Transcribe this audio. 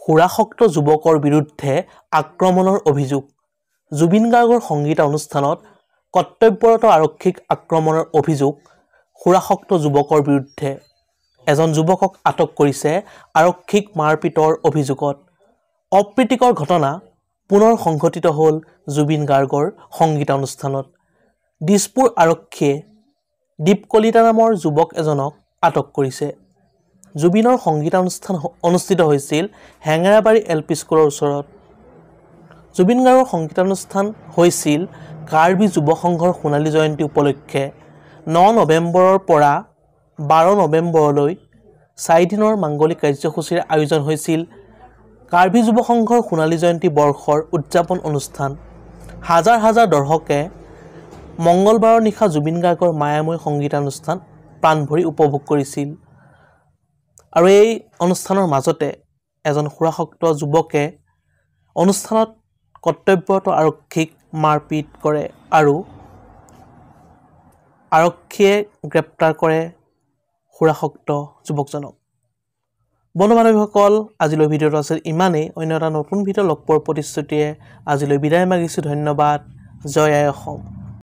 সুৰাসক্ত যুৱকৰ বিৰুদ্ধে আক্ৰমণৰ অভিযোগ জুবিন গাৰ্গৰ সংগীত অনুষ্ঠানত কৰ্তব্যৰত আৰক্ষীক আক্ৰমণৰ অভিযোগ সুৰাসক্ত যুৱকৰ বিৰুদ্ধে এজন যুৱকক আটক কৰিছে আৰক্ষীক মাৰপিটৰ অভিযোগত অপ্ৰীতিকৰ ঘটনা পুনৰ সংঘটিত হ'ল জুবিন গাৰ্গৰ সংগীত অনুষ্ঠানত দিছপুৰ আৰক্ষীয়ে দীপ কলিতা নামৰ যুৱক এজনক আটক কৰিছে জুবিনৰ সংগীত অনুষ্ঠান অনুষ্ঠিত হৈছিল হেঙেৰাবাৰী এলপি স্কুলৰ ওচৰত জুবিন গাৰ্গৰ সংগীতানুষ্ঠান হৈছিল কাৰ্বি যুৱ সংঘৰ সোণালী জয়ন্তী উপলক্ষে 9 নৱেম্বৰৰ পৰা 12 নৱেম্বৰলৈ 4 দিনৰ মাংগলিক কাৰ্যসূচীৰ আয়োজন হৈছিল কাৰ্বি যুৱ সংঘৰ সোণালী জয়ন্তী বৰ্ষৰ উদযাপন অনুষ্ঠান হাজাৰ হাজাৰ দৰ্শকে মঙ্গলবাৰৰ নিশা জুবিন গাৰ্গৰ মায়াময় সংগীতানুষ্ঠান প্ৰাণভৰি উপভোগ কৰিছিল আৰু এই অনুষ্ঠানৰ মাজতে এজন সুৰাসক্ত যুৱকে অনুষ্ঠানত কৰ্তব্যৰত আৰক্ষীক মাৰপিট কৰে আৰু আৰক্ষীয়ে গ্ৰেপ্তাৰ কৰে সুৰাসক্ত যুৱকজনক বন্ধু বান্ধৱীসকল আজিলৈ ভিডিঅ'টো আছিল ইমানেই অন্য এটা নতুন ভিডিঅ' লগ পোৱাৰ প্ৰতিশ্ৰুতিৰে আজিলৈ বিদায় মাগিছোঁ ধন্যবাদ জয় আই অসম